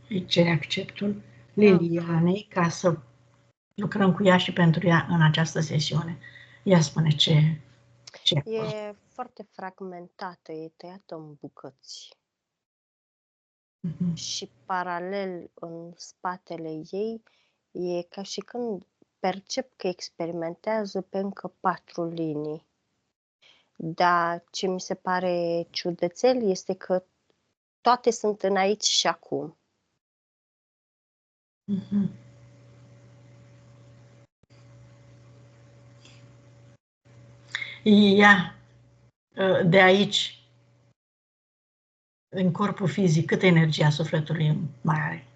îi cere acceptul Da. Lilianei ca să lucrăm cu ea și pentru ea în această sesiune. Ea spune ce E foarte fragmentată, e tăiată în bucăți. Și paralel în spatele ei e ca și când percep că experimentează pe încă 4 linii. Dar ce mi se pare ciudățel este că toate sunt în aici și acum. Ea, de aici, în corpul fizic, câtă energie a sufletului mai are?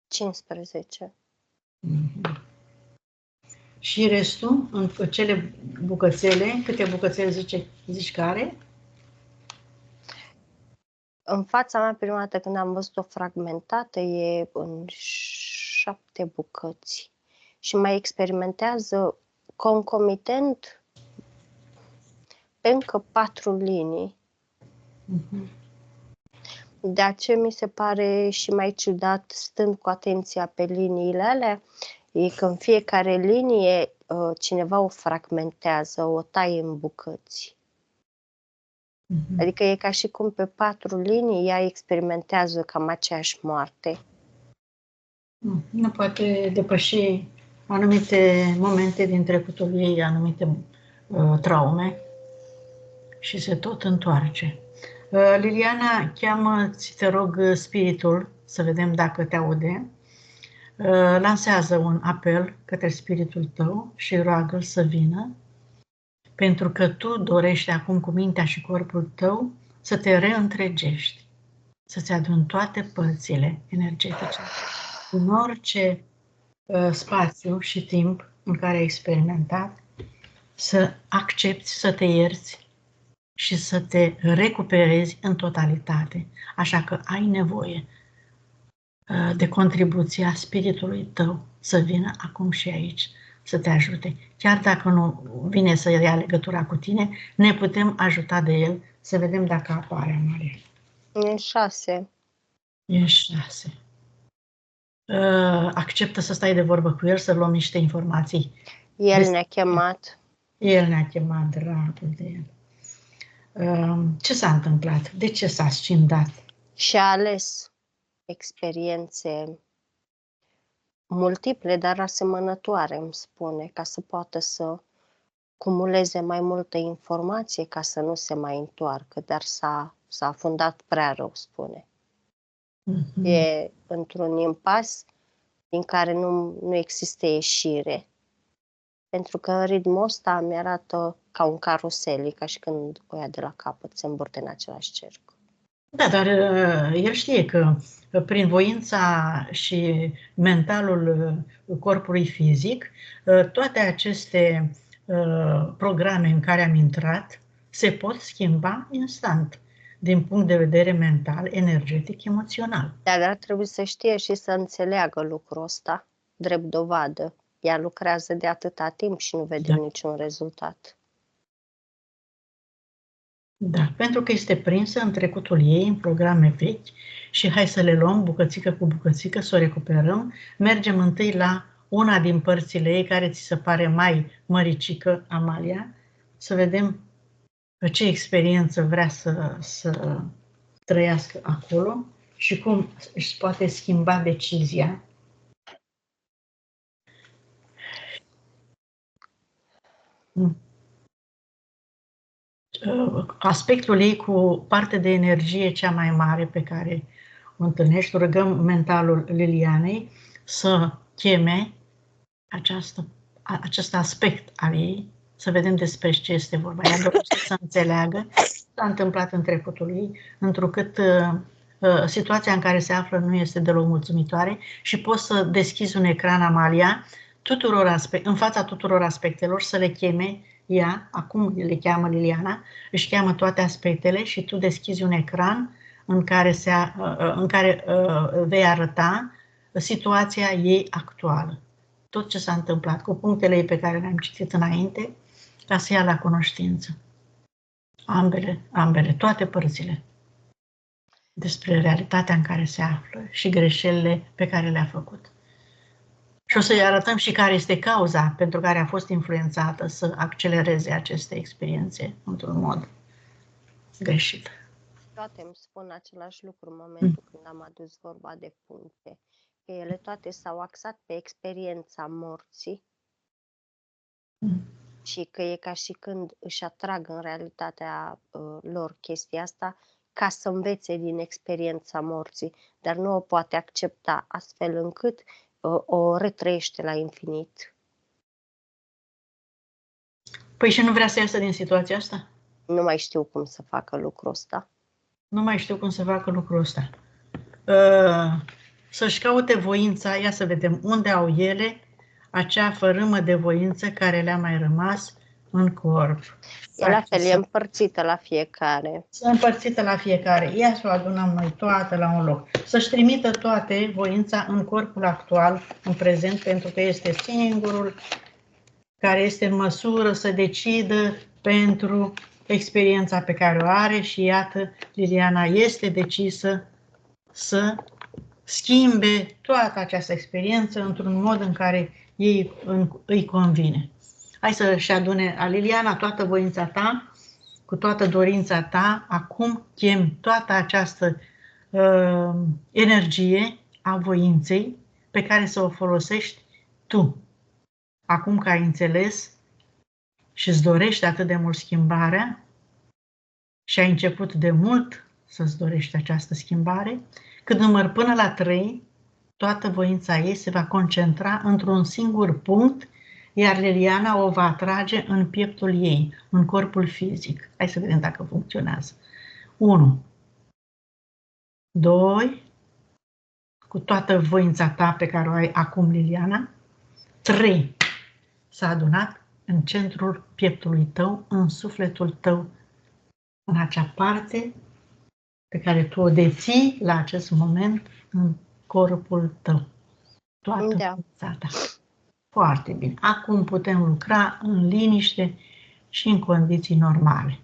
15. Și restul, în cele bucățele, câte bucățele zici că are? În fața mea, prima dată când am văzut-o fragmentată, e în 7 bucăți. Și mai experimentează concomitent pe încă 4 linii. Dar ce mi se pare și mai ciudat, stând cu atenția pe liniile alea, e că în fiecare linie cineva o fragmentează, o taie în bucăți. Adică e ca și cum pe 4 linii ea experimentează cam aceeași moarte. Nu poate depăși anumite momente din trecutul ei, anumite traume și se tot întoarce. Liliana, cheamă-ți, te rog, spiritul, să vedem dacă te aude. Lansează un apel către spiritul tău și roagă-l să vină, pentru că tu dorești acum cu mintea și corpul tău să te reîntregești, să-ți aduni toate părțile energetice în orice spațiu și timp în care ai experimentat, să accepti, să te ierți și să te recuperezi în totalitate. Așa că ai nevoie de contribuția spiritului tău să vină acum și aici, să te ajute. Chiar dacă nu vine să ia legătura cu tine, ne putem ajuta de el să vedem dacă apare, Maria. E în 6. E în 6. Acceptă să stai de vorbă cu el, să luăm niște informații. El ne-a chemat. El ne-a chemat, dragul de el. Ce s-a întâmplat? De ce s-a scindat? Și a ales experiențe multiple, dar asemănătoare, îmi spune, ca să poată să cumuleze mai multă informație ca să nu se mai întoarcă, dar s-a afundat prea rău, spune. E într-un impas din care nu există ieșire. Pentru că în ritmul ăsta mi-arată ca un carusel, ca și când o ia de la capăt, se învârte în același cerc. Da, dar el știe că prin voința și mentalul corpului fizic, toate aceste programe în care am intrat se pot schimba instant, din punct de vedere mental, energetic, emoțional. Dar ar trebui să știe și să înțeleagă lucrul ăsta, drept dovadă. Ea lucrează de atâta timp și nu vede niciun rezultat. Da, pentru că este prinsă în trecutul ei, în programe vechi și hai să le luăm bucățică cu bucățică, să o recuperăm. Mergem întâi la una din părțile ei care ți se pare mai măricică, Amalia, să vedem ce experiență vrea să trăiască acolo și cum își poate schimba decizia. Aspectul ei cu parte de energie cea mai mare pe care o întâlnești, rugăm mentalul Lilianei să cheme acest aspect al ei, să vedem despre ce este vorba. Ea dorește să înțeleagă ce s-a întâmplat în trecutul ei, întrucât situația în care se află nu este deloc mulțumitoare și poți să deschizi un ecran, Amalia, în fața tuturor aspectelor, să le cheme ea, acum le cheamă Liliana, își cheamă toate aspectele și tu deschizi un ecran în care vei arăta situația ei actuală. Tot ce s-a întâmplat, cu punctele ei pe care le-am citit înainte, ca să ia la cunoștință. Ambele, toate părțile. despre realitatea în care se află și greșelile pe care le-a făcut. Și o să-i arătăm și care este cauza pentru care a fost influențată să accelereze aceste experiențe într-un mod greșit. Toate îmi spun același lucru în momentul când am adus vorba de puncte. Că ele toate s-au axat pe experiența morții și că e ca și când își atrag în realitatea lor chestia asta ca să învețe din experiența morții, dar nu o poate accepta astfel încât o retrăiește la infinit. Păi și nu vrea să iasă din situația asta? Nu mai știu cum să facă lucrul ăsta. Nu mai știu cum să facă lucrul ăsta. Să-și caute voința, ia să vedem unde au ele, acea fărâmă de voință care le-a mai rămas în corp. E la fel, e împărțită la fiecare. Să împărțită la fiecare. Ia să o adunăm noi toată la un loc. Să-și trimită toate voința în corpul actual, în prezent, pentru că este singurul care este în măsură să decidă pentru experiența pe care o are și iată, Liliana este decisă să schimbe toată această experiență într-un mod în care îi convine. Hai să-și adune a Liliana toată voința ta, cu toată dorința ta, acum chem toată această energie a voinței pe care să o folosești tu. Acum că ai înțeles și îți dorești atât de mult schimbarea și ai început de mult să-ți dorești această schimbare, când număr până la 3, toată voința ei se va concentra într-un singur punct, iar Liliana o va atrage în pieptul ei, în corpul fizic. Hai să vedem dacă funcționează. 1, 2, cu toată voința ta pe care o ai acum, Liliana. 3, s-a adunat în centrul pieptului tău, în sufletul tău, în acea parte pe care tu o deții la acest moment în corpul tău. Toată voința ta. Foarte bine. Acum putem lucra în liniște și în condiții normale.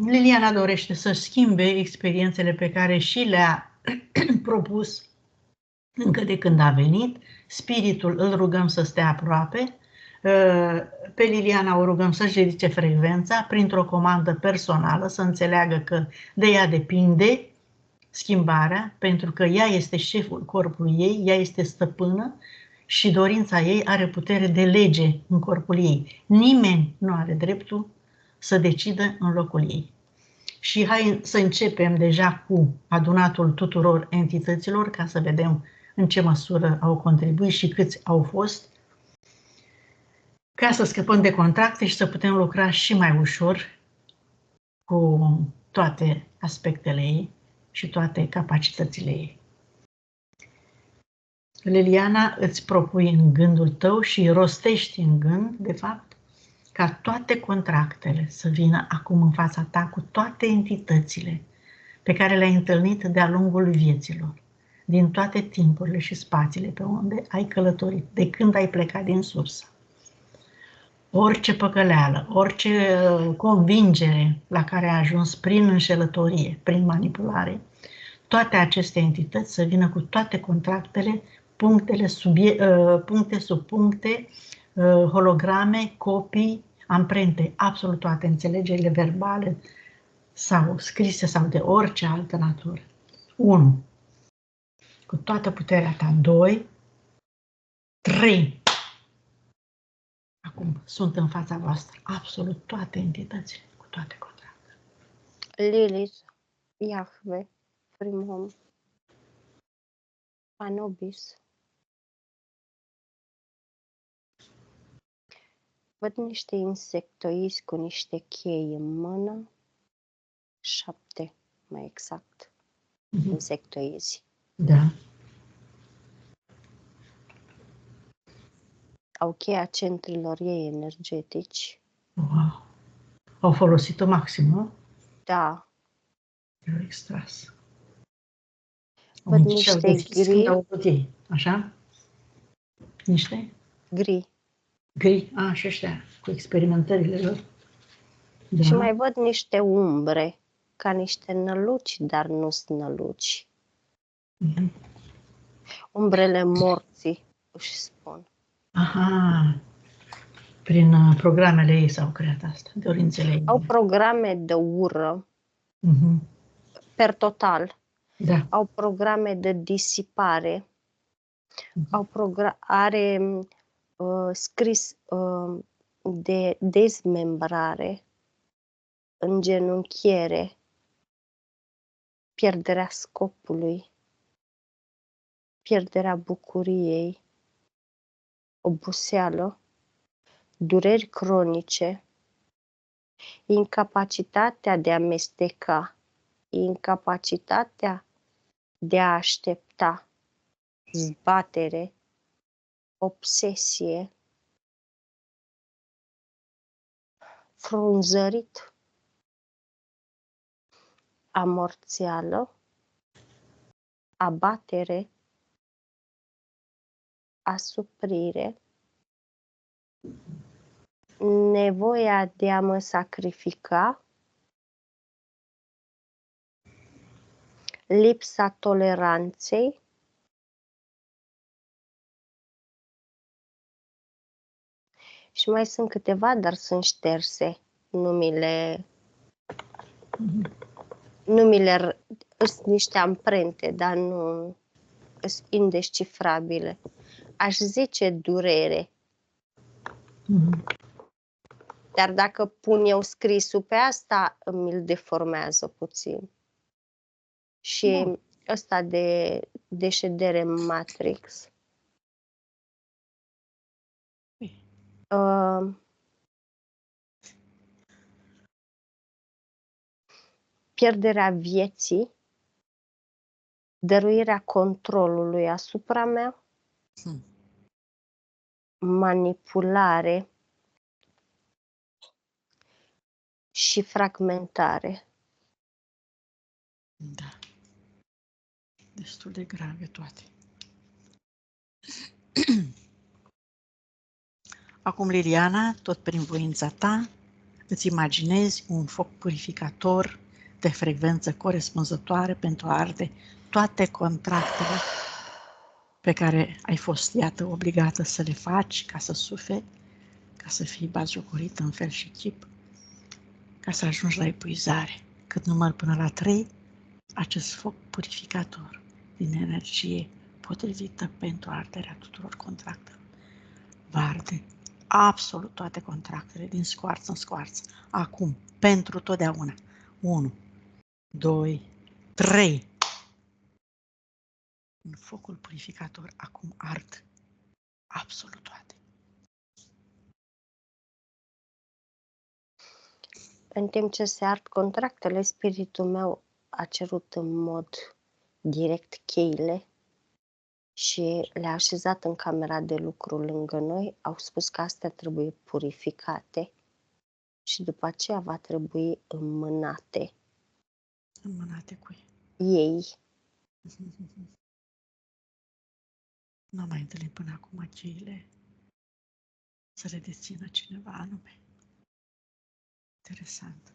Liliana dorește să schimbe experiențele pe care și le-a propus încă de când a venit. Spiritul îl rugăm să stea aproape. Pe Liliana o rugăm să-și ridice frecvența printr-o comandă personală, să înțeleagă că de ea depinde schimbarea, pentru că ea este șeful corpului ei, ea este stăpână și dorința ei are putere de lege în corpul ei. Nimeni nu are dreptul să decidă în locul ei. Și hai să începem deja cu adunatul tuturor entităților ca să vedem în ce măsură au contribuit și câți au fost, ca să scăpăm de contracte și să putem lucra și mai ușor cu toate aspectele ei și toate capacitățile ei. Liliana, îți propui în gândul tău și rostești în gând, de fapt, ca toate contractele să vină acum în fața ta cu toate entitățile pe care le-ai întâlnit de-a lungul vieților, din toate timpurile și spațiile pe unde ai călătorit, de când ai plecat din sursă. Orice păcăleală, orice convingere la care ai ajuns prin înșelătorie, prin manipulare, toate aceste entități să vină cu toate contractele, puncte sub puncte, holograme, copii, amprente, absolut toate, înțelegerile verbale sau scrise sau de orice altă natură. 1. Cu toată puterea ta. 2. 3. Acum sunt în fața voastră absolut toate entitățile, cu toate contractele. Lilith, Iahve, Primum, Anubis. Văd niște insectoizi cu niște chei în mână, 7 mai exact, insectoizi. Da. Au cheia centrilor ei energetici. Wow. Au folosit-o maxim, nu? Da. Eu extras. Văd niște gri. Așa? Niște? Gri. Gri. A, și ăștia, cu experimentările lor. Da. Și mai văd niște umbre ca niște năluci, dar nu sunt năluci. Umbrele morții, își spun. Aha, prin programele ei s-au creat asta, dorințele ei. Au programe de ură, per total. Da. Au programe de disipare. Are scris de dezmembrare, îngenunchiere, pierderea scopului, pierderea bucuriei, oboseală, dureri cronice, incapacitatea de a amesteca, incapacitatea de a aștepta, zbatere, obsesie, frunzărit, amorțeală, abatere, asuprire, nevoia de a mă sacrifica, lipsa toleranței, și mai sunt câteva, dar sunt șterse. Numele sunt niște amprente, dar nu sunt indescifrabile. Aș zice durere. Dar dacă pun eu scrisul pe asta, îmi-l deformează puțin. Și ăsta de ședere Matrix. Pierderea vieții, dăruirea controlului asupra mea, manipulare și fragmentare. Da. Destul de grave toate. Acum, Liliana, tot prin voința ta, îți imaginezi un foc purificator de frecvență corespunzătoare pentru a arde toate contractele pe care ai fost, iată, obligată să le faci ca să suferi, ca să fii batjocorită în fel și chip, ca să ajungi la epuizare. Cât număr până la 3, acest foc purificator din energie potrivită pentru arderea tuturor contractelor va arde absolut toate contractele din scoarță în scoarță. Acum, pentru totdeauna. 1, 2, 3. În focul purificator acum ard absolut toate. În timp ce se ard contractele, spiritul meu a cerut în mod direct cheile și le-a așezat în camera de lucru lângă noi. Au spus că astea trebuie purificate și după aceea va trebui înmânate. Înmânate cu ei. Nu am mai întâlnit până acum cheile să le dețină cineva anume. Interesant.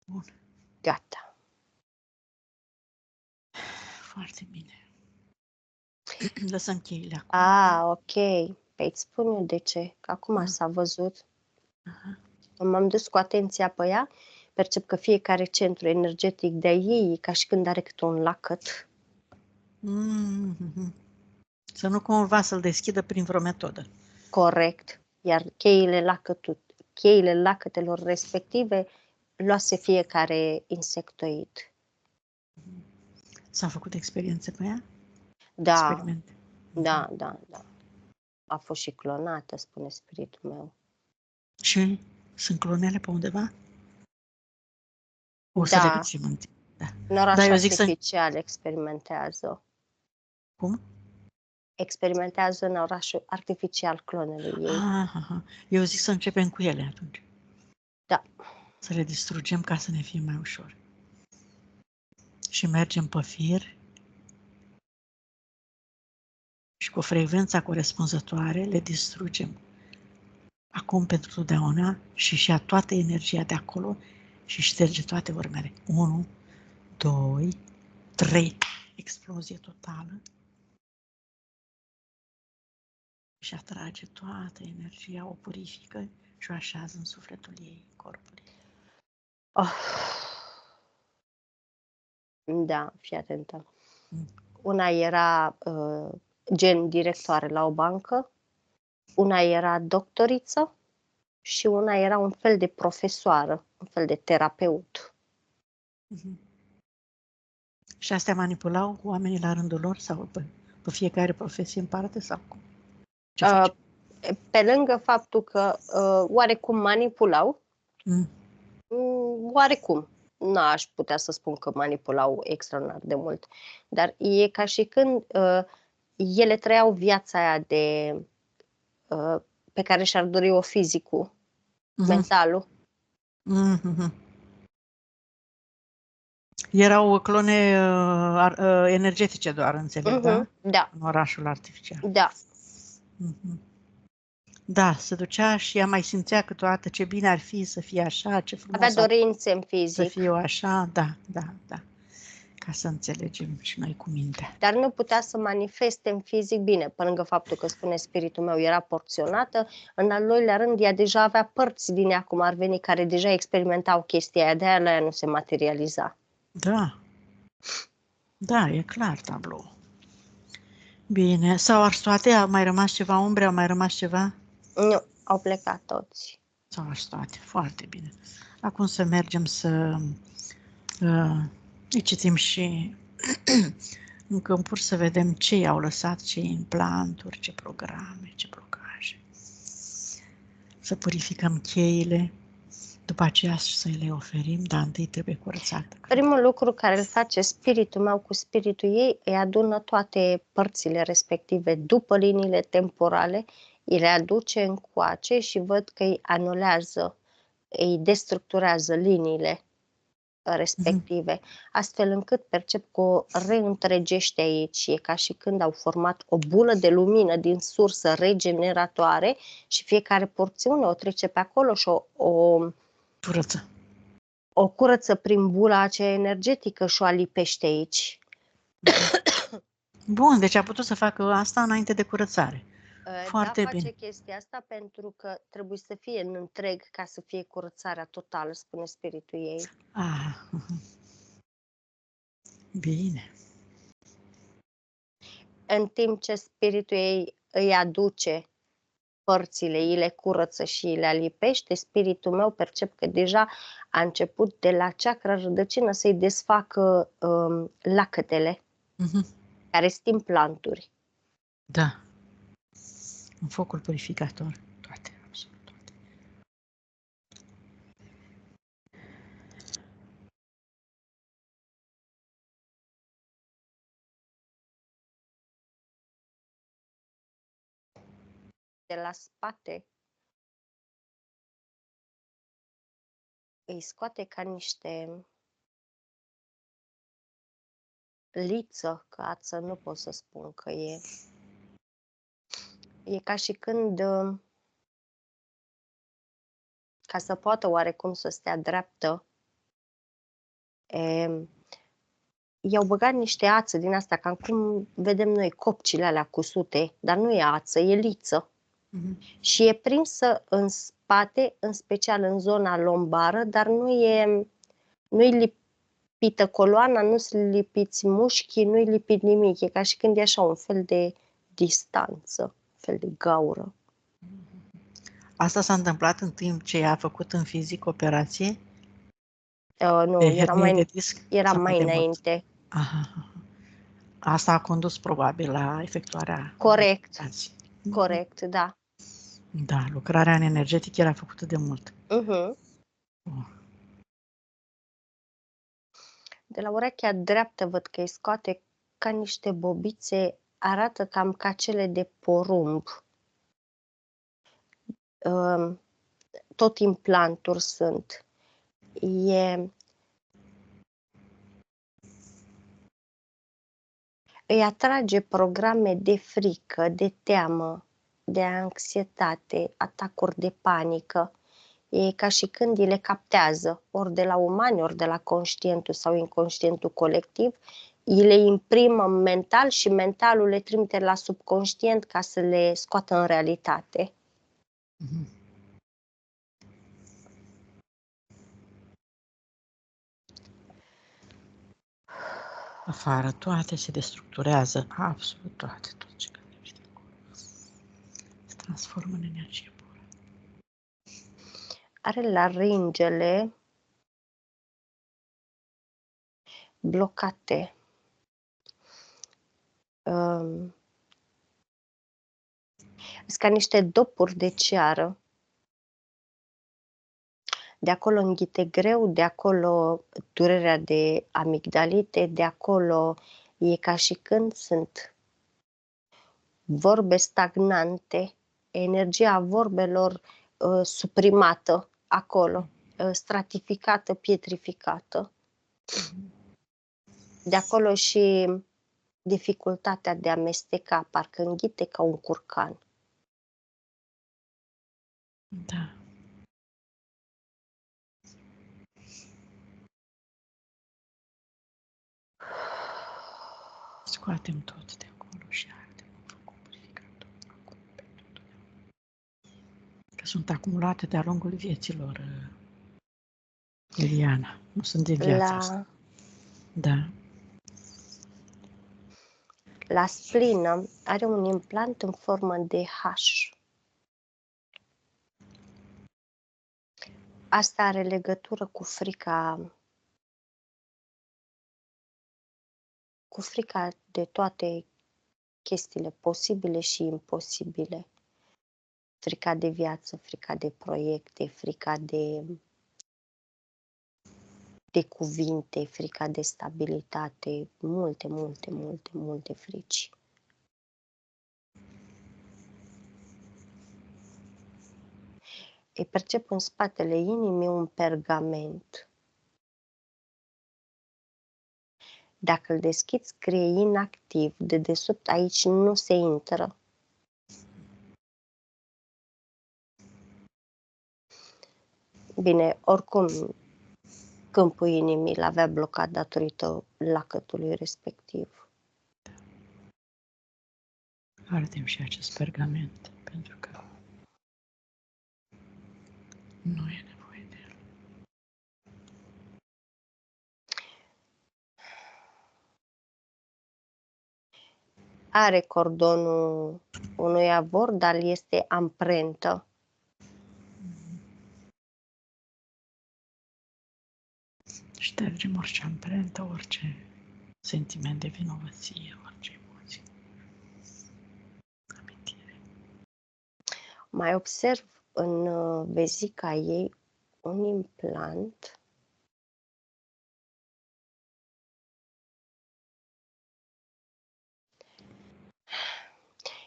Bun. Gata. Foarte bine. Lăsăm cheile acum. Ok. Păi îți spun eu de ce. Că acum s-a văzut. M-am dus cu atenția pe ea. Percep că fiecare centru energetic de-a ei e ca și când are câte un lacăt. Să nu cumva să-l deschidă prin vreo metodă. Corect. Iar cheile lacătelor respective luase fiecare insectoid. S-au făcut experiențe pe ea? Da. Experimente. Da. A fost și clonată, spune spiritul meu. Și sunt clonele pe undeva? O să le găsim în timp. Da. În oraș artificial experimentează. Cum? Experimentează în orașul artificial clonele ei. Eu zic să începem cu ele atunci. Da. Să le distrugem ca să ne fie mai ușor. Și mergem pe fir și cu frecvența corespunzătoare le distrugem. Acum pentru totdeauna și ia toată energia de acolo, și șterge toate urmele. 1, 2, 3. Explozie totală. Și atrage toată energia, o purifică și o așează în sufletul ei, corpul ei. Oh. Da, fii atentă. Una era gen directoare la o bancă, una era doctoriță și una era un fel de profesoară, un fel de terapeut. Și astea manipulau oamenii la rândul lor sau pe fiecare profesie în parte sau cum? Ce face? Pe lângă faptul că oarecum manipulau, oarecum, n-aș putea să spun că manipulau extraordinar de mult, dar e ca și când ele trăiau viața aia de pe care și-ar dori-o fizicul, mentalul. Erau clone energetice doar, înțeleg, da? Da. În orașul artificial. Da. Da, se ducea și ea mai simțea câteodată ce bine ar fi să fie așa, ce frumos. Avea dorințe în fizic. Să fie așa, da. Ca să înțelegem și noi cu mintea. Dar nu putea să manifeste în fizic bine, pe lângă faptul că, spune spiritul meu, era porționată. În al doilea rând, ea deja avea părți din ea, cum ar veni, care deja experimentau chestia aia, de-aia la ea nu se materializa. Da, e clar tablou. Bine, s-au ars toate? A mai rămas ceva umbre? A mai rămas ceva? Nu, au plecat toți. S-au ars toate, foarte bine. Acum să mergem să îi citim și în câmpuri să vedem ce i-au lăsat, ce implanturi, ce programe, ce blocaje. Să purificăm cheile, după aceea să le oferim, dar întâi trebuie curățată. Primul lucru care îl face spiritul meu cu spiritul ei, îi adună toate părțile respective după liniile temporale, îi le aduce încoace și văd că îi anulează, îi destructurează liniile respective, astfel încât percep că o reîntregește aici. E ca și când au format o bulă de lumină din sursă regeneratoare și fiecare porțiune o trece pe acolo și o curăță prin bula aceea energetică și o alipește aici. Bun, deci a putut să facă asta înainte de curățare. Foarte face bine. chestia asta pentru că trebuie să fie în întreg ca să fie curățarea totală, spune spiritul ei. Bine. În timp ce spiritul ei îi aduce părțile, îi le curăță și îi le alipește, spiritul meu percep că deja a început de la chakra rădăcină să-i desfacă lacătele, care sunt implanturi. Da. În focul purificator. Toate, absolut toate. De la spate îi scoate ca niște liță, că ață nu pot să spun că e. E ca și când, ca să poată oarecum să stea dreaptă, i-au băgat niște ață din asta, cam cum vedem noi copcile alea cusute, dar nu e ață, e liță. Și e prinsă în spate, în special în zona lombară, dar nu-i lipită coloana, nu sunt lipiți mușchii, nu-i lipit nimic. E ca și când e așa un fel de distanță, un fel de gaură. Asta s-a întâmplat în timp ce ea a făcut în fizic operație? Nu, era mai înainte. Asta a condus probabil la efectuarea. Corect, da. Da, lucrarea în energetic era făcută de mult. De la urechea dreaptă văd că îi scoate ca niște bobițe, arată cam ca cele de porumb. Tot implanturi sunt. Îi atrage programe de frică, de teamă, de anxietate, atacuri de panică. E ca și când îi le captează, ori de la umani, ori de la conștientul sau inconștientul colectiv, îi le imprimă mental și mentalul le trimite la subconștient ca să le scoată în realitate. Afară, toate se destructurează, absolut toate, tot ce gândești acolo. Se transformă în energie pură. Are laringele blocate. Sunt ca niște dopuri de ceară. De acolo înghite greu, de acolo durerea de amigdalite, de acolo e ca și când sunt vorbe stagnante, energia vorbelor suprimată acolo, stratificată, pietrificată. De acolo și dificultatea de a amesteca, parcă înghite ca un curcan. Da. Scoatem tot de acolo și ardem în focul purificator acum pentru totdeauna. Că sunt acumulate de-a lungul vieților, Liliana. Nu sunt de viața asta. Da. La splină are un implant în formă de H. Asta are legătură cu frica de toate chestiile posibile și imposibile. Frica de viață, frica de proiecte, frica de cuvinte, frica de stabilitate, multe frici. Îi percep în spatele inimii un pergament. Dacă îl deschizi, scrie inactiv. De desubt aici nu se intră. Bine, oricum, câmpul inimii l-avea blocat datorită lacătului respectiv. Ardem și acest pergament, pentru că nu e nevoie de el. Are cordonul unui avor, dar este amprentă. Ștergem orice amprentă, orice sentiment de vinovăție, orice emoție. Amintire. Mai observ în vezica ei un implant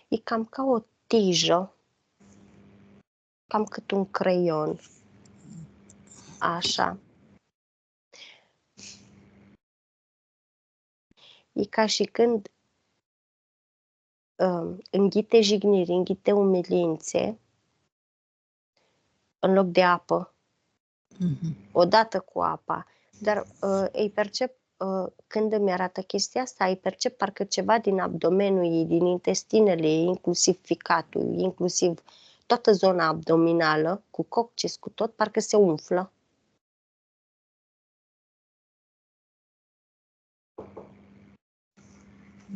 e cam ca o tijă, cam cât un creion, așa. E ca și când înghite jigniri, înghite umilințe în loc de apă, odată cu apa, dar îi percep, când îmi arată chestia asta, îi percep parcă ceva din abdomenul ei, din intestinele ei, inclusiv ficatul, inclusiv toată zona abdominală, cu coccis, cu tot, parcă se umflă.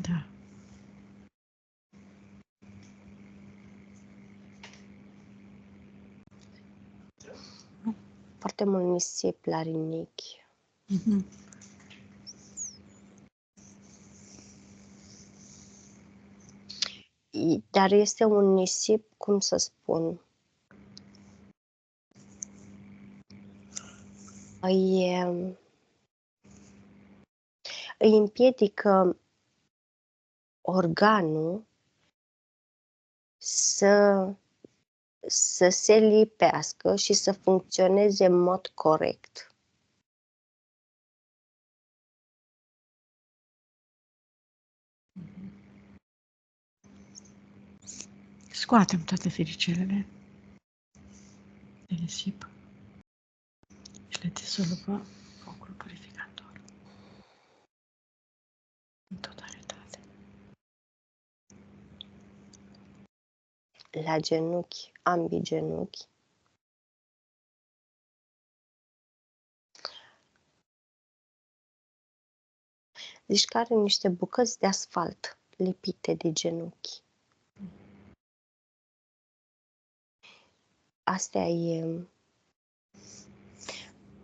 Da. Foarte mult nisip la rinichi. Dar este un nisip, cum să spun, îi împiedică organul să se lipească și să funcționeze în mod corect. Scoatem toate fericelele de nisip. le disolvă focul purificator în totalitate. La genunchi, ambii genunchi. Deci că are niște bucăți de asfalt lipite de genunchi. Astea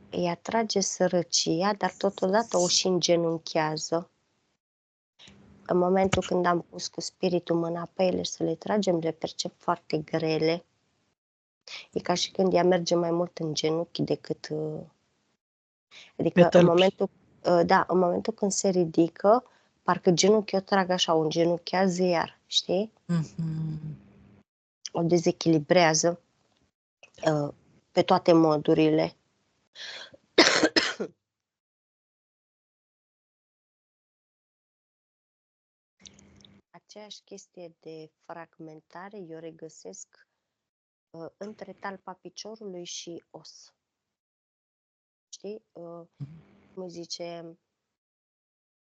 îi atrage sărăcia, dar totodată o și îngenunchează. În momentul când am pus cu spiritul mâna pe ele să le tragem, le percep foarte grele. E ca și când ea merge mai mult în genunchi decât... Adică în momentul când se ridică, parcă genunchii o trag așa, o îngenunchează iar, știi? O dezechilibrează pe toate modurile. Aceeași chestie de fragmentare eu regăsesc între talpa piciorului și os. Știi? Cum zice,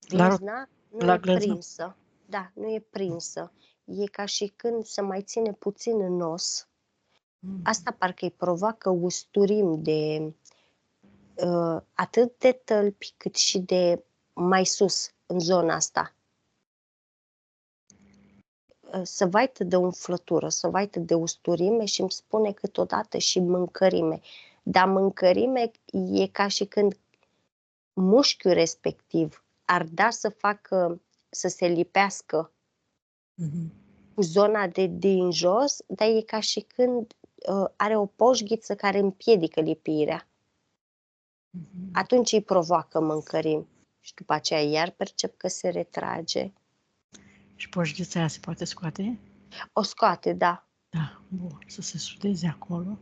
glezna nu e prinsă. Da, nu e prinsă. E ca și când se mai ține puțin în os. Asta parcă îi provoacă usturimi de atât de tălpi cât și de mai sus, în zona asta. Să vaită de umflătură, să vaită de usturime și îmi spune câteodată și mâncărime. Dar mâncărime e ca și când mușchiul respectiv ar da să facă, să se lipească cu zona de din jos, dar e ca și când are o poșghiță care împiedică lipirea. Atunci îi provoacă mâncărimi și după aceea iar percep că se retrage. Și poșghița aia se poate scoate? O scoate, da. Da, bun, să se sudeze acolo.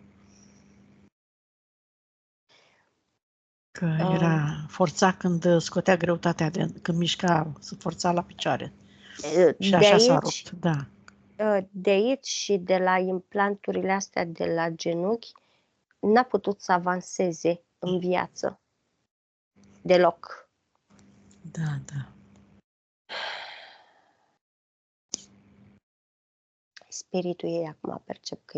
Că era forța când scotea greutatea, când mișca, se forța la picioare. Și așa s-a rupt, da. De aici și de la implanturile astea de la genunchi, n-a putut să avanseze în viață. Deloc. Da, da. Spiritul ei acum percep că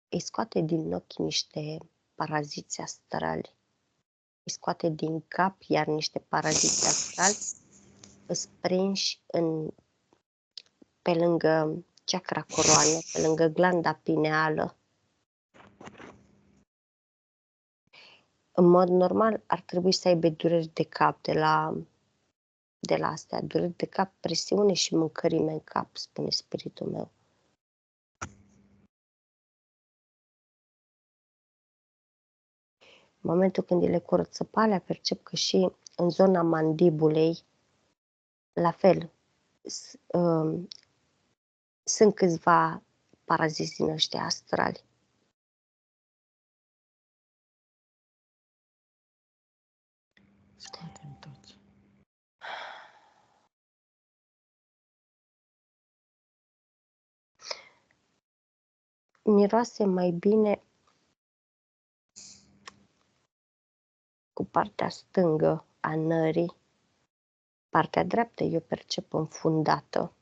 îi scoate din ochi niște paraziți astrali. Îi scoate din cap iar niște paraziți astrali, îs prinși pe lângă chakra coroană, pe lângă glanda pineală. În mod normal ar trebui să aibă dureri de cap de la astea, dureri de cap, presiune și mâncărime în cap, spune spiritul meu. În momentul când îi le curăță pe alea, percep că și în zona mandibulei, la fel, sunt câțiva paraziți din ăștia astrali. Scoatem toți. Miroase mai bine cu partea stângă a nării. Partea dreaptă eu percep înfundată.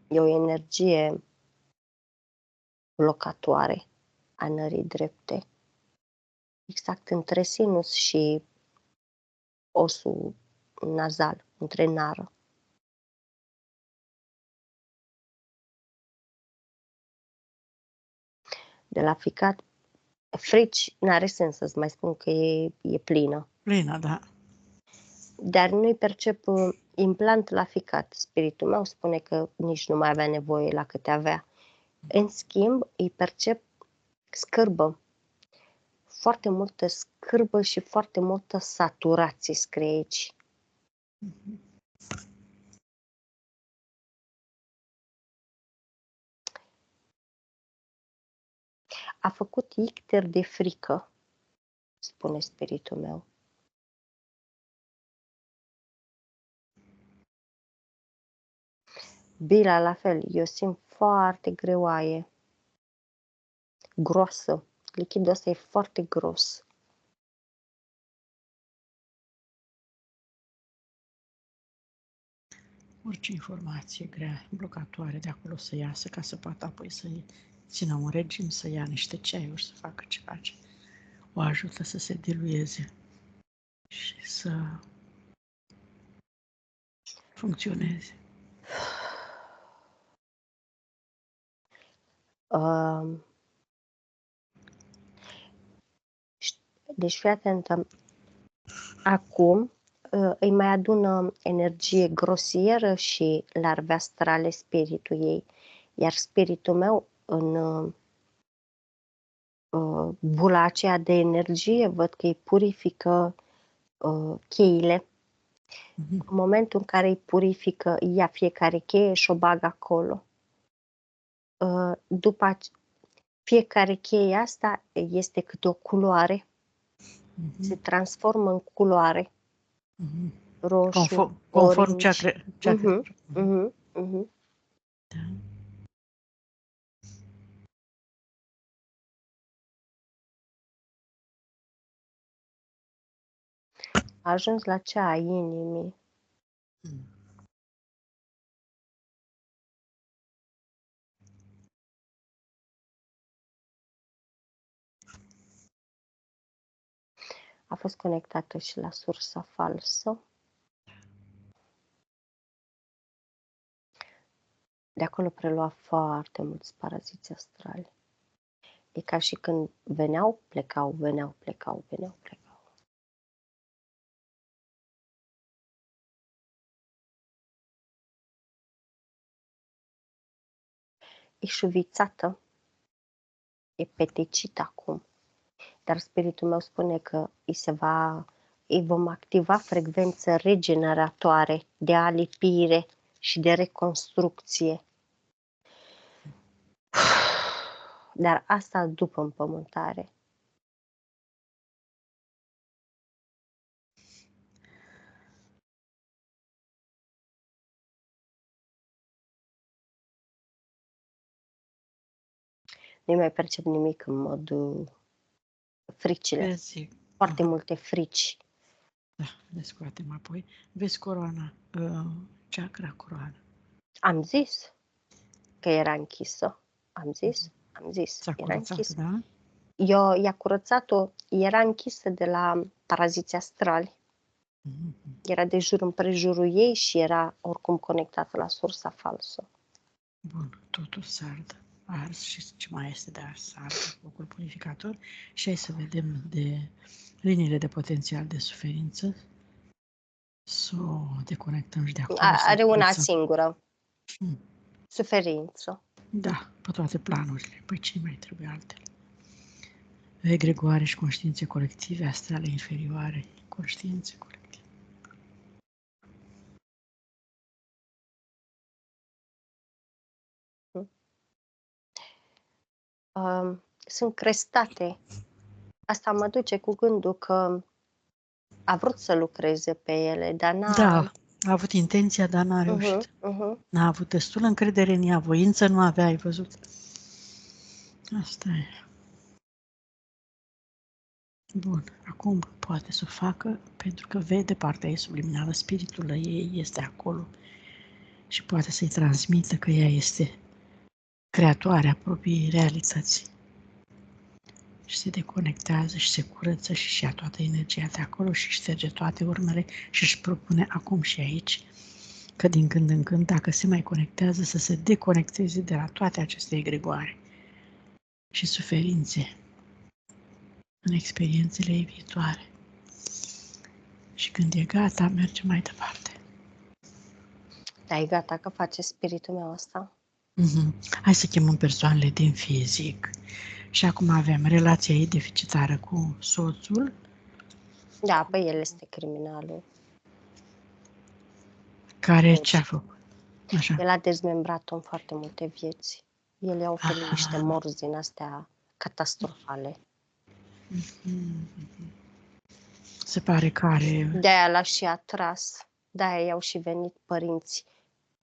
E o energie blocatoare a nării drepte. Exact între sinus și osul nazal, între nară. De la ficat, frici, n-are sens să-ți mai spun că e plină. Plină, da. Dar nu-i percep implant la ficat. Spiritul meu spune că nici nu mai avea nevoie la câte avea. În schimb, îi percep scârbă. Foarte multă scârbă și foarte multă saturație scrie aici. A făcut icter de frică, spune spiritul meu. Bila la fel, eu simt foarte greoaie. groasă. Lichidul ăsta e foarte gros. Orice informație grea, blocatoare de acolo să iasă, ca să poată apoi să țină un regim, să ia niște ceaiuri, să facă ce face. O ajută să se dilueze și să funcționeze. Deci fii atentă. Acum îi mai adună energie grosieră și larve astrale spiritul ei. Iar spiritul meu în bula aceea de energie văd că îi purifică cheile. În momentul în care îi purifică, ia fiecare cheie și o bagă acolo. După fiecare cheie asta este câte o culoare. Se transformă în culoare. Roșu, conform orange. Da. A ajuns la cea a inimii. A fost conectată și la sursa falsă. De acolo prelua foarte mulți paraziți astrali. E ca și când veneau, plecau, veneau, plecau, veneau, plecau. E șuvițată, e peticită acum, dar spiritul meu spune că îi vom activa frecvență regeneratoare de alipire și de reconstrucție. Dar asta după împământare. Nu mai percep nimic în mod fricile. Vezi, Foarte multe frici. Da, le scoatem apoi. Vezi coroana, chakra coroana. Am zis că era închisă. Am zis. S-a Era curățat, închisă. da? I-a curățat-o, era închisă de la paraziți astrali. Era de jur împrejurul ei și era oricum conectată la sursa falsă. Bun, totul s-a ars și ce mai este de ars, s-a ars focul purificator și hai să vedem de liniile de potențial de suferință, să o deconectăm și de acolo. Are una singură. Suferință. Da, pe toate planurile. Păi ce mai trebuie altele? Egregoare și conștiințe colective, astrale inferioare, conștiințe colective. Sunt crestate. Asta mă duce cu gândul că a vrut să lucreze pe ele, dar n-a... Da, a avut intenția, dar n-a reușit. N-a avut destulă încredere în ea, voință nu avea, ai văzut? Asta e. Bun, acum poate să o facă pentru că vede partea ei subliminală, spiritul ei este acolo și poate să-i transmită că ea este creatoarea propriei realității. Și se deconectează și se curăță și ia toată energia de acolo și șterge toate urmele și își propune acum și aici că din când în când, dacă se mai conectează, să se deconecteze de la toate aceste egregoare și suferințe în experiențele ei viitoare. Și când e gata, merge mai departe. Da, e gata că face spiritul meu asta. Hai să chemăm persoanele din fizic. Și acum avem relația ei deficitară cu soțul. Da, păi el este criminalul. Care ce-a făcut? Așa. El a dezmembrat-o în foarte multe vieți. El i-a oferit niște morți din astea catastrofale. Se pare că are... De-aia l-a și atras. De-aia i-au și venit părinți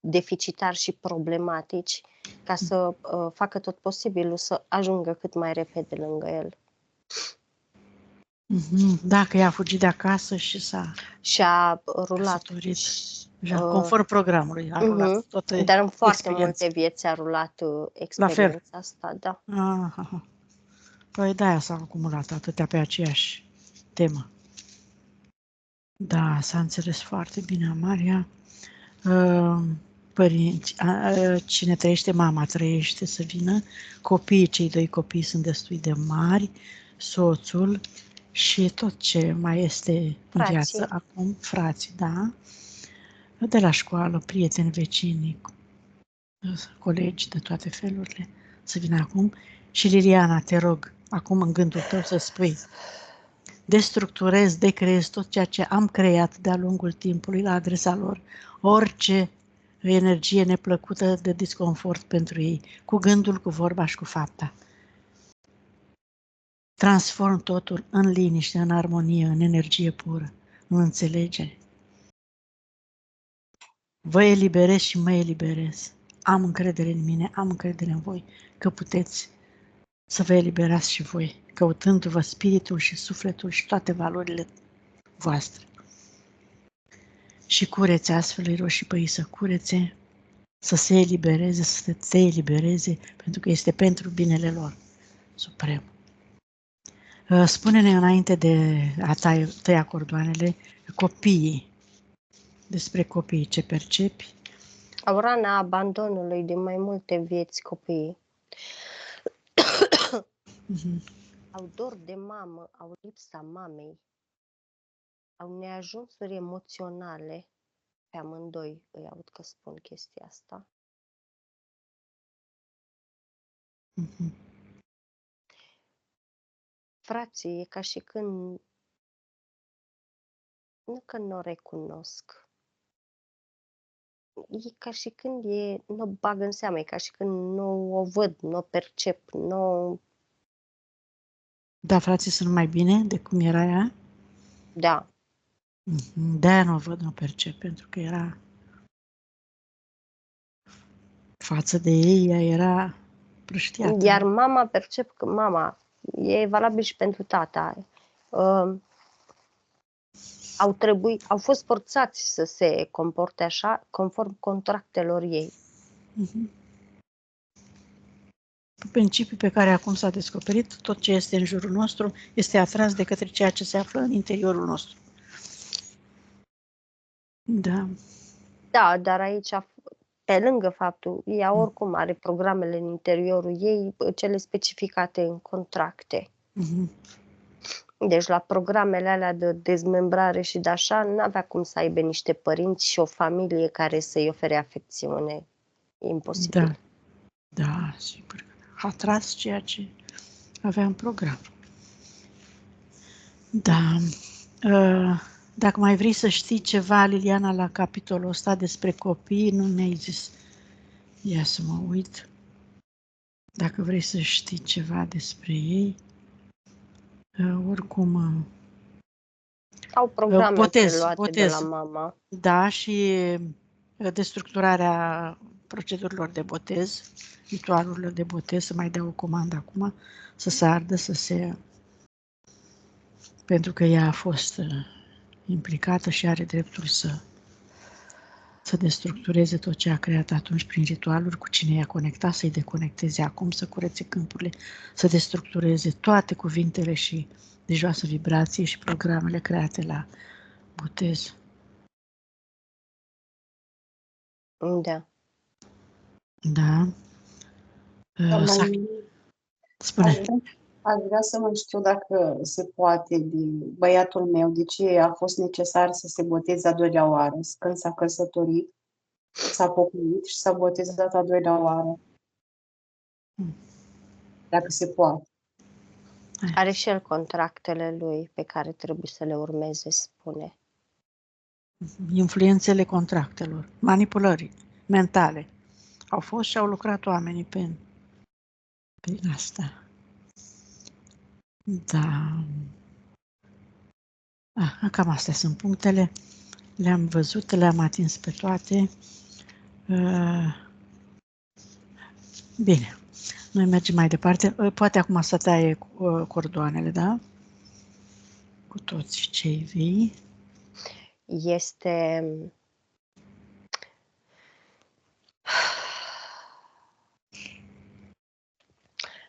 deficitari și problematici, ca să facă tot posibilul să ajungă cât mai repede lângă el. Da, că ea a fugit de acasă și s-a Și a rulat. căsătorit. Conform programului, a rulat toată Dar în foarte experiența. multe vieți a rulat La experiența asta, da. Aha. Păi de-aia s-au acumulat atâtea pe aceeași temă. Da, s-a înțeles foarte bine, Amaria. Părinți, cine trăiește, mama trăiește să vină, copiii, cei doi copii sunt destul de mari, soțul și tot ce mai este în viață acum, frații, da, de la școală, prieteni, vecini, colegi de toate felurile, să vină acum. Și Liliana, te rog, acum în gândul tău să spui, destructurez, decreez tot ceea ce am creat de-a lungul timpului la adresa lor, orice energie neplăcută de disconfort pentru ei, cu gândul, cu vorba și cu fapta. Transform totul în liniște, în armonie, în energie pură, în înțelegere. Vă eliberez și mă eliberez. Am încredere în mine, am încredere în voi, că puteți să vă eliberați și voi, căutându-vă spiritul și sufletul și toate valorile voastre. Și curețe astfel roșii păi să curețe, să se elibereze, să te elibereze, pentru că este pentru binele lor suprem. Spune-ne înainte de a tăia cordoanele, copiii, despre copiii, ce percepi? Au rana abandonului din mai multe vieți copiii. Au dor de mamă, au lipsa mamei, au neajunsuri emoționale, pe amândoi îi aud că spun chestia asta. Frații, e ca și când, nu că nu o recunosc, e ca și când nu o bag în seamă, e ca și când nu o văd, nu o percep, nu... Da, frații sunt mai bine de cum era ea? Da. De-aia nu o văd, nu o percep, pentru că era față de ei, ea era prăștiată. Iar mama, percep că mama, e valabil și pentru tata, au fost forțați să se comporte așa, conform contractelor ei. Principiul pe care acum s-a descoperit, tot ce este în jurul nostru este atras de către ceea ce se află în interiorul nostru. Da. Da, dar aici, pe lângă faptul, ea oricum are programele în interiorul ei, cele specificate în contracte. Deci la programele alea de dezmembrare și de așa, n-avea cum să aibă niște părinți și o familie care să-i ofere afecțiune. Imposibil. Da, sigur. A tras ceea ce avea în program. Da. Dacă mai vrei să știi ceva, Liliana, la capitolul ăsta despre copii, nu mi-ai zis. Ia să mă uit. Dacă vrei să știi ceva despre ei, oricum... Au programe preluate de la mama. Da, și destructurarea procedurilor de botez, ritualurilor de botez, să mai dea o comandă acum, să se ardă, pentru că ea a fost implicată și are dreptul să destructureze tot ce a creat atunci prin ritualuri, cu cine i-a conectat, să-i deconecteze acum, să curețe câmpurile, să destructureze toate cuvintele și de joasă vibrație și programele create la botez. Da. Da. Spune. Aș vrea să mă știu dacă se poate de băiatul meu, de ce a fost necesar să se boteze a doilea oară. Când s-a căsătorit, s-a pocăit și s-a botezat a doilea oară. Dacă se poate. Are și el contractele lui pe care trebuie să le urmeze, spune. Influențele contractelor, manipulării mentale. Au fost și au lucrat oamenii prin asta. Da. Cam astea sunt punctele. Le-am văzut, le-am atins pe toate. Bine, noi mergem mai departe. Poate acum să taie cordoanele, da? Cu toți cei vii. Este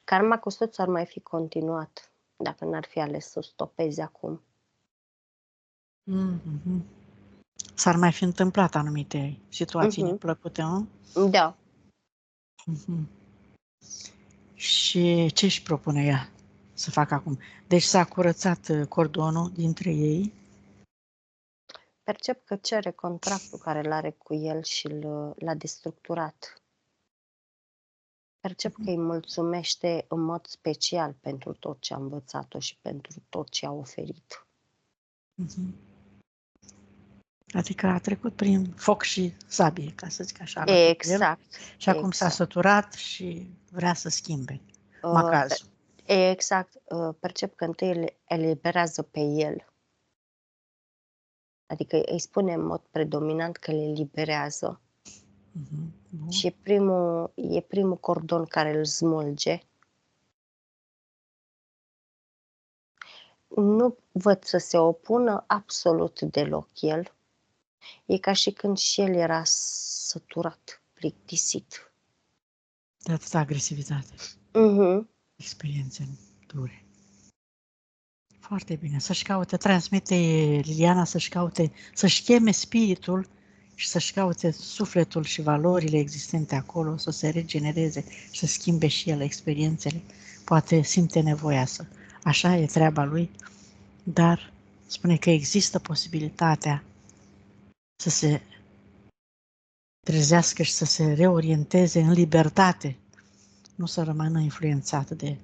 karma Custodiu ar mai fi continuat dacă n-ar fi ales să o stopeze acum. Mhm. S-ar mai fi întâmplat anumite situații neplăcute, nu? Da. Mhm. Și ce își propune ea să facă acum? Deci s-a curățat cordonul dintre ei. Percep că cere contractul care îl are cu el și l-a destructurat. Percep că îi mulțumește în mod special pentru tot ce a învățat-o și pentru tot ce a oferit. Mhm. Adică a trecut prin foc și sabie, ca să zic așa. Exact. Și acum s-a săturat și vrea să schimbe macazul. Exact. Percep că întâi îl eliberează pe el. Adică îi spune în mod predominant că le eliberează. Bun. Și e primul cordon care îl smulge. Nu văd să se opună absolut deloc el. E ca și când și el era săturat, plictisit. De atâta agresivitate. Experiențe dure. Foarte bine. Să-și caute, transmite Liliana să-și cheme spiritul și să-și caute sufletul și valorile existente acolo, să se regenereze și să schimbe și el experiențele. Poate simte nevoia să. Așa e treaba lui, dar spune că există posibilitatea să se trezească și să se reorienteze în libertate, nu să rămână influențat de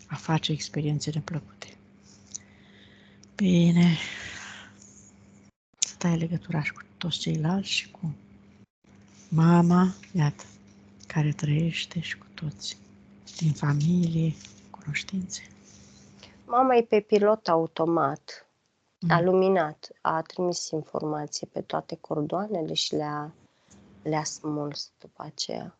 a face experiențe neplăcute. Bine. Să tai legătura și cu toți ceilalți și cu mama, iată, care trăiește și cu toți din familie, cunoștințe. Mama e pe pilot automat, a luminat, a trimis informații pe toate cordoanele și le-a smuls după aceea.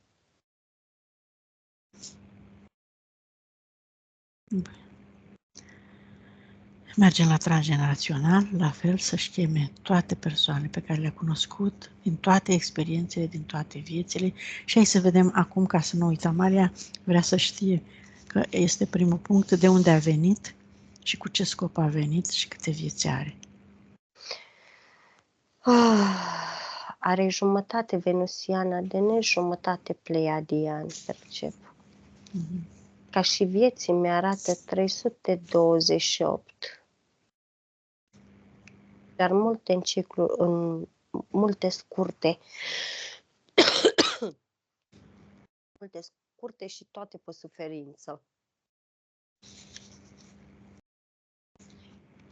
Mergem la transgenerațional, la fel să-și cheme toate persoanele pe care le-a cunoscut, din toate experiențele, din toate viețile și hai să vedem acum, ca să nu uităm, Maria vrea să știe că este primul punct, de unde a venit și cu ce scop a venit și câte vieți are. Are jumătate venusiană de jumătate pleiadian, percep. Ca și vieții mi-arată 328. Dar multe în ciclu, în multe scurte. Multe scurte și toate pe suferință.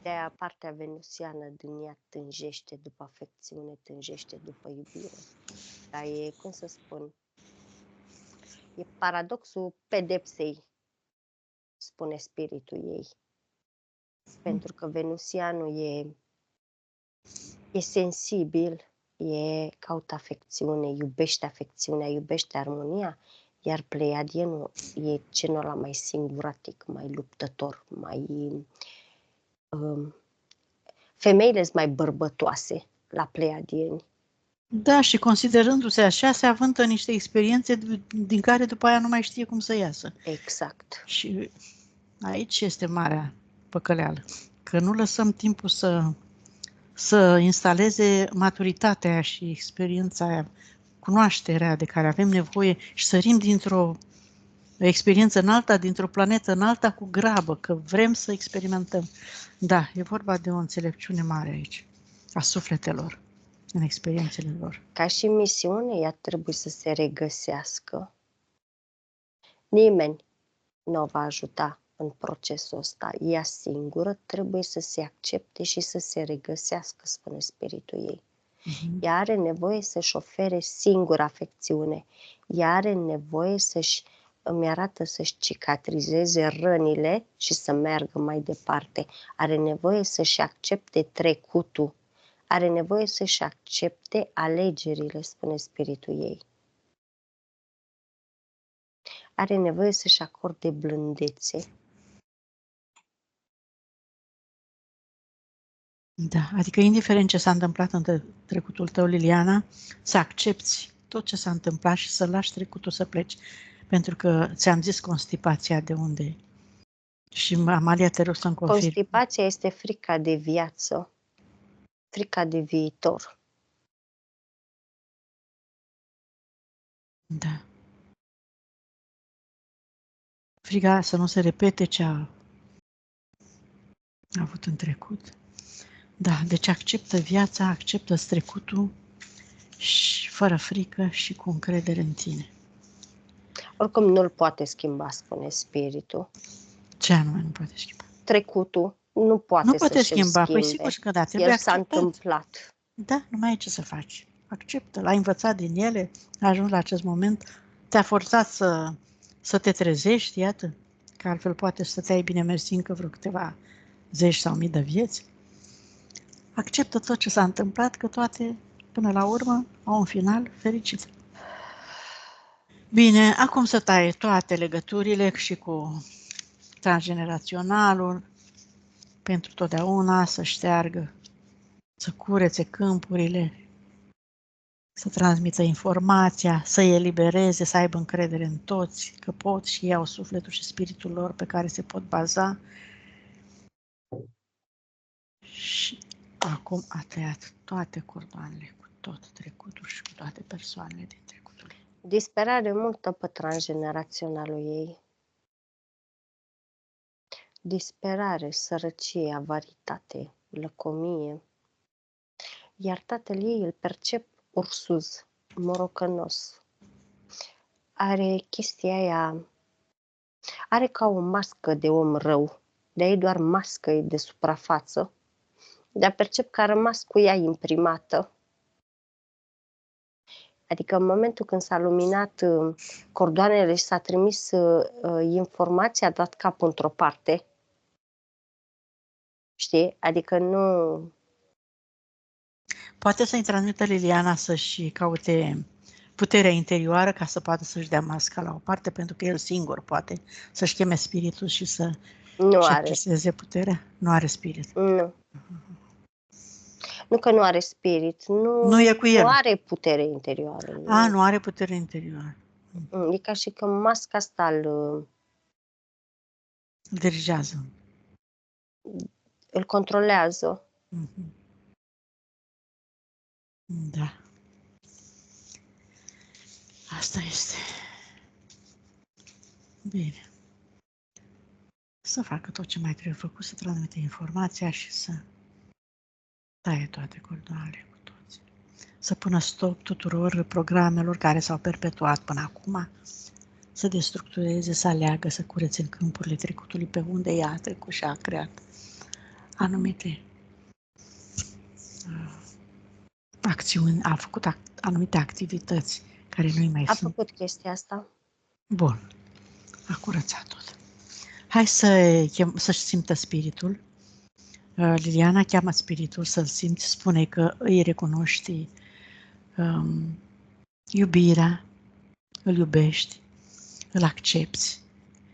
De-aia partea venusiană din ea tânjește după afecțiune, tânjește după iubire. Dar e, cum să spun, e paradoxul pedepsei, spune spiritul ei. Pentru că venusianul e sensibil, caută afecțiune, iubește afecțiunea, iubește armonia, iar pleiadienul e genul ăla mai singuratic, mai luptător, mai... femeile sunt mai bărbătoase la pleiadieni. Da, și considerându-se așa, se avântă niște experiențe din care după aia nu mai știe cum să iasă. Exact. Și aici este marea păcăleală, că nu lăsăm timpul să instaleze maturitatea și experiența aia, cunoașterea de care avem nevoie și sărim dintr-o experiență în alta, dintr-o planetă în alta cu grabă, că vrem să experimentăm. Da, e vorba de o înțelepciune mare aici, a sufletelor, în experiențele lor. Ca și misiune, ea trebuie să se regăsească. Nimeni nu o va ajuta în procesul ăsta. Ea singură trebuie să se accepte și să se regăsească, spune spiritul ei. Ea are nevoie să-și ofere singură afecțiune. Ea are nevoie îmi arată să-și cicatrizeze rănile și să meargă mai departe. Are nevoie să-și accepte trecutul. Are nevoie să-și accepte alegerile, spune spiritul ei. Are nevoie să-și acorde blândețe. Da, adică indiferent ce s-a întâmplat în trecutul tău, Liliana, să accepti tot ce s-a întâmplat și să lași trecutul să pleci. Pentru că ți-am zis constipația de unde e. Și Amalia, te rog să-mi confirmi. Constipația este frica de viață, frica de viitor. Da. Frica să nu se repete ce a avut în trecut. Da, deci acceptă viața, acceptă trecutul și fără frică și cu încredere în tine. Oricum nu-l poate schimba, spune spiritul. Ce anume nu poate schimba? Trecutul nu poate, Nu poate să-și schimba, schimbe. păi sigur că da, trebuie El s-a acceptat. întâmplat. Da, nu mai ai ce să faci. Acceptă, l-ai învățat din ele, ai ajuns la acest moment, te-a forțat să te trezești, iată, că altfel poate să te-ai bine mersi încă vreo câteva zeci sau mii de vieți. Acceptă tot ce s-a întâmplat, că toate, până la urmă, au un final fericit. Bine, acum să taie toate legăturile și cu transgeneraționalul, pentru totdeauna, să șteargă, să curețe câmpurile, să transmită informația, să îi elibereze, să aibă încredere în toți, că pot și ei au sufletul și spiritul lor pe care se pot baza. Și acum a tăiat toate cordoanele cu tot trecutul și cu toate persoanele din trecutul ei. Disperare multă pe transgeneraționalul ei. Disperare, sărăcie, avaritate, lăcomie. Iar tatăl ei îl percep ursuz, morocănos. Are chestia aia, are ca o mască de om rău, de ei doar mască e de suprafață, dar percep că a rămas cu ea imprimată. Adică în momentul când s-a luminat cordoanele și s-a trimis informația, a dat capul într-o parte. Știi? Adică nu... Poate să-i transmită Liliana să-și caute puterea interioară ca să poată să-și dea masca la o parte, pentru că el singur poate să-și cheme spiritul și să Nu are. acceseze puterea. Nu are spirit. Nu. Nu că nu are spirit, Nu e cu el. Nu are putere interioară. Nu are putere interioară. E ca și că masca asta Îl dirigează. îl controlează. Da. Asta este. Bine. Să facă tot ce mai trebuie făcut, să transmite informația și să taie toate cordoanele cu toți. Să pună stop tuturor programelor care s-au perpetuat până acum, să destructureze, să aleagă, să curețe în câmpurile trecutului pe unde ea a trecut și a creat anumite acțiuni, a făcut anumite activități care nu-i mai A sunt. făcut chestia asta. Bun. A curățat tot. Hai să-și simtă spiritul. Liliana cheamă spiritul să-l simți, spune că îi recunoști iubirea, îl iubești, îl accepti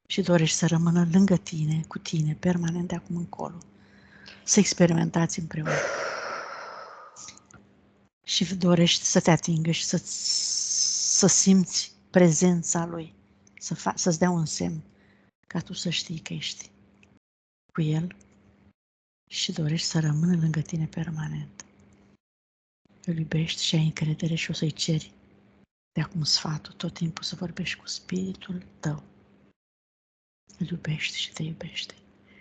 și dorești să rămână lângă tine, cu tine, permanent de acum încolo. Să experimentați împreună. Și dorești să te atingă și să simți prezența lui, să-ți dea un semn ca tu să știi că ești cu el și dorești să rămână lângă tine permanent. Îl iubești și ai încredere și o să-i ceri de acum sfatul, tot timpul să vorbești cu spiritul tău. Îl iubești și te iubește.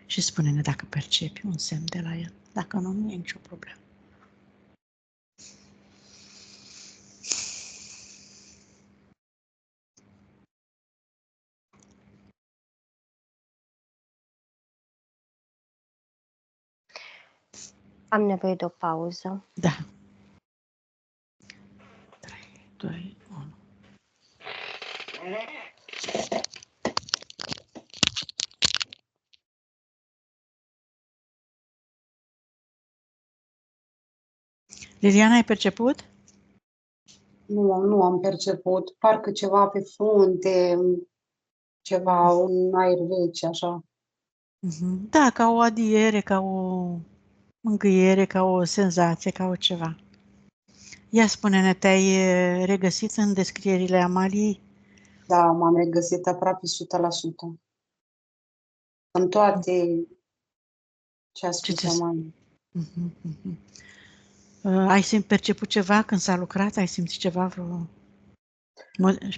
Și spune-ne dacă percepi un semn de la el. Dacă nu, nu e nicio problemă. Am nevoie de o pauză. Da. 3, 2, 1. Liliana, ai perceput? Nu am perceput. Parcă ceva pe frunte, ceva, un aer rece, așa. Da, ca o adiere, ca o mângâiere, ca o senzație, ca o ceva. Ia spune-ne, te-ai regăsit în descrierile Amaliei? Da, m-am regăsit aproape 100%. În toate ce a Ce spus ți Amalia. Ai perceput ceva când s-a lucrat? Ai simțit ceva, vreo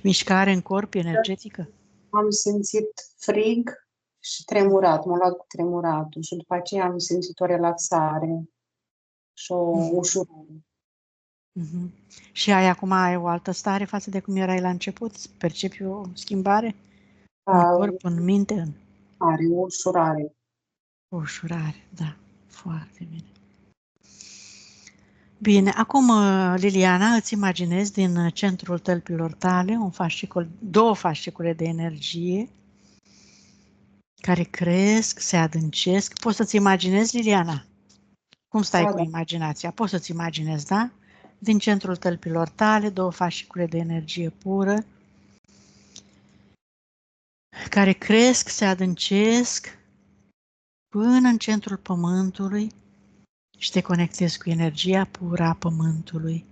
mișcare în corp energetică? Am simțit frig și tremurat, m-a luat cu tremuratul și după aceea am simțit o relaxare și o ușurare. Și ai o altă stare față de cum erai la început? Percepi o schimbare în Da, corp, în minte, în are o ușurare. o ușurare? Da, foarte bine. Bine, acum, Liliana, îți imaginezi din centrul tălpilor tale două fascicule de energie care cresc, se adâncesc. Poți să-ți imaginezi, Liliana? Cum stai Da, cu da. imaginația? Poți să-ți imaginezi, da? Din centrul tălpilor tale, două fascicule de energie pură care cresc, se adâncesc până în centrul pământului și te conectezi cu energia pură a pământului,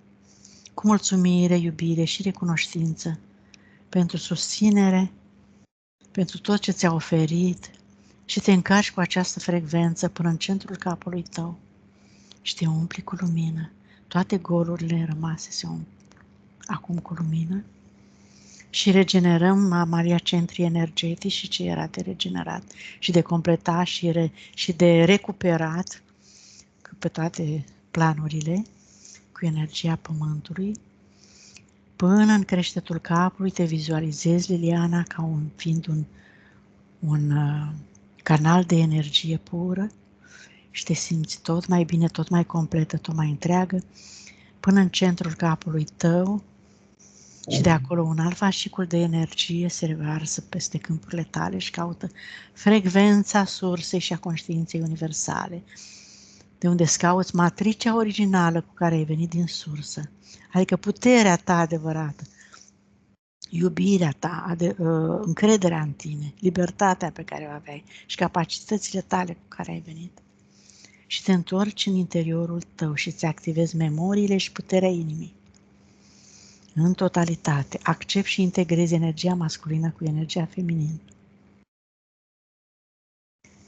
cu mulțumire, iubire și recunoștință pentru susținere, pentru tot ce ți-a oferit și te încarci cu această frecvență până în centrul capului tău și te umpli cu lumină. Toate golurile rămase se umplu acum cu lumină și regenerăm Maria centrii energetici și ce era de regenerat și de completat și de recuperat pe toate planurile cu energia pământului. Până în creștetul capului te vizualizezi, Liliana, ca fiind un canal de energie pură și te simți tot mai bine, tot mai completă, tot mai întreagă, până în centrul capului tău și de acolo un alt fascicul de energie se revarsă peste câmpurile tale și caută frecvența sursei și a conștiinței universale, de unde scauți matricea originală cu care ai venit din sursă, adică puterea ta adevărată, iubirea ta, încrederea în tine, libertatea pe care o aveai și capacitățile tale cu care ai venit. Și te întorci în interiorul tău și îți activezi memoriile și puterea inimii. În totalitate, accepti și integrezi energia masculină cu energia feminină.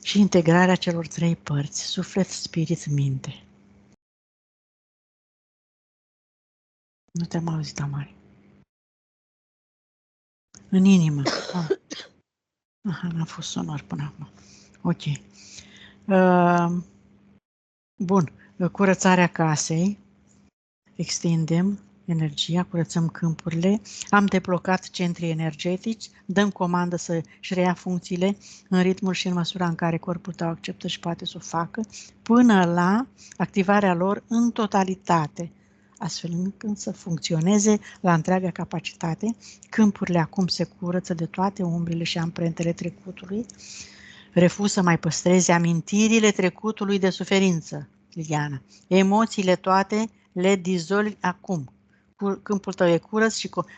Și integrarea celor trei părți, suflet, spirit, minte. Nu te-am auzit, Amari. În inimă. Aha, n-a fost sonor până acum. Ok. Bun. Curățarea casei. Extindem energia, curățăm câmpurile. Am deblocat centrii energetici. Dăm comandă să-și reia funcțiile în ritmul și în măsura în care corpul tău acceptă și poate să o facă, până la activarea lor în totalitate, astfel încât să funcționeze la întreaga capacitate. Câmpurile acum se curăță de toate umbrele și amprentele trecutului. Refuz să mai păstrezi amintirile trecutului de suferință, Liliana. Emoțiile toate le dizolvi acum. Câmpul tău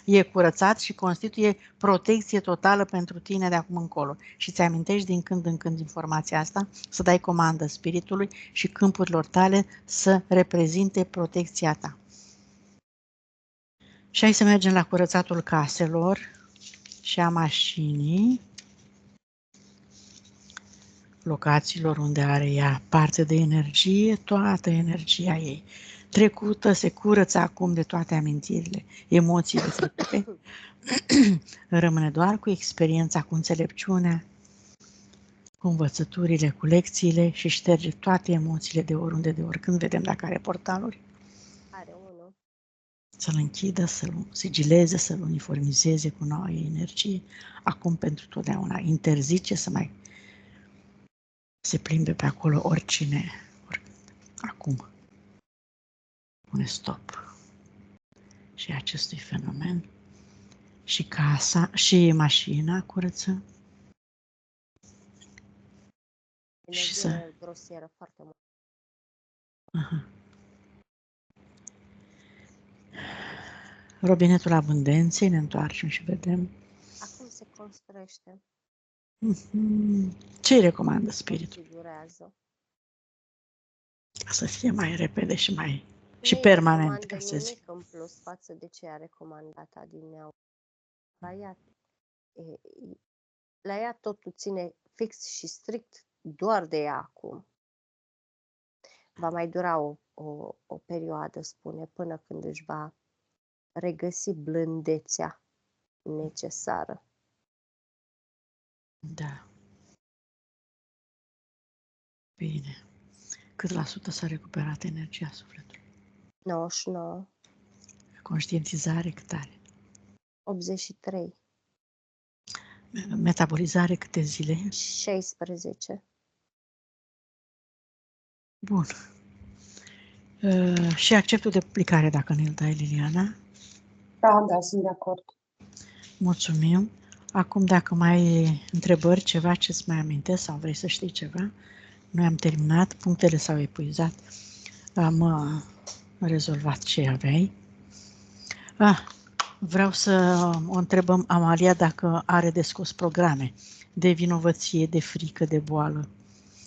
e curățat și constituie protecție totală pentru tine de acum încolo. Și îți amintești din când în când informația asta, să dai comandă spiritului și câmpurilor tale să reprezinte protecția ta. Și hai să mergem la curățatul caselor și a mașinii, locațiilor unde are ea parte de energie, toată energia ei trecută, se curăță acum de toate amintirile, emoțiile trecute, rămâne doar cu experiența, cu înțelepciunea, cu învățăturile, cu lecțiile și șterge toate emoțiile de oriunde, de oricând. Vedem dacă are portaluri. Are unul. Să-l închidă, să-l sigileze, să-l uniformizeze cu noua energie, acum pentru totdeauna. Interzice să mai se plimbe pe acolo oricine, oricând. Acum pune stop și acestui fenomen și casa și mașina curăță și să Energie grosieră foarte mult. aha. Robinetul abundenței, ne întoarcem și vedem. Acum se construiește. Ce îi recomandă spiritul? Configurează. Ca să fie mai repede și mai și Nu permanent, recomandă ca să zic. nimic în plus față de ce a recomandat adineauri. La ea totul ține fix și strict doar de ea acum. Va mai dura o perioadă, spune, până când își va regăsi blândețea necesară. Da. Bine. Cât la sută s-a recuperat energia sufletului? 99, Conștientizare cât are? 83, Metabolizare câte zile? 16. Bun. Și acceptul de publicare, dacă ne-l dai, Liliana. Da, sunt de acord. Mulțumim. Acum, dacă mai ai întrebări, ceva ce-ți mai amintesc sau vrei să știi ceva, noi am terminat, punctele s-au epuizat, am rezolvat ce aveai. Vreau să o întrebăm Amalia dacă are de scos programe de vinovăție, de frică, de boală.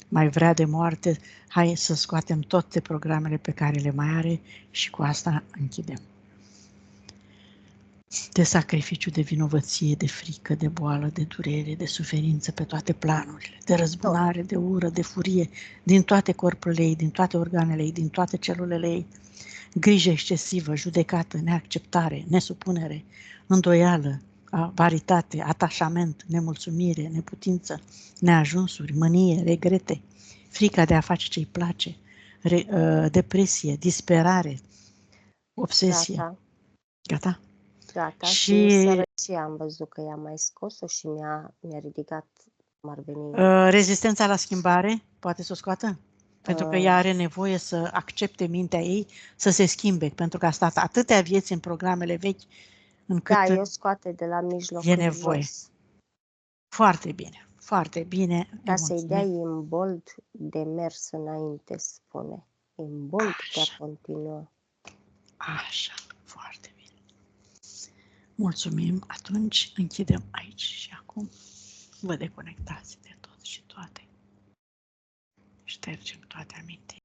Mai vrea de moarte, hai să scoatem toate programele pe care le mai are și cu asta închidem. De sacrificiu, de vinovăție, de frică, de boală, de durere, de suferință pe toate planurile, de răzbunare, de ură, de furie, din toate corpurile ei, din toate organele ei, din toate celulele ei, grijă excesivă, judecată, neacceptare, nesupunere, îndoială, avaritate, atașament, nemulțumire, neputință, neajunsuri, mânie, regrete, frica de a face ce-i place, depresie, disperare, obsesie. Gata? Gata. Și Și sărăcia am văzut că i-a mai scos-o și mi-a ridicat, cum ar veni. Rezistența la schimbare, poate să o scoată? Pentru că ea are nevoie să accepte mintea ei să se schimbe, pentru că a stat atâtea vieți în programele vechi, încât Da, eu scoate de la mijloc e nevoie. jos. Foarte bine, foarte bine. Ca să-i dea imbold de mers înainte, spune. Imbold de a continua. Așa, foarte bine. Mulțumim, atunci închidem aici și acum vă deconectați de tot și toate. Ștergem toate amintiri.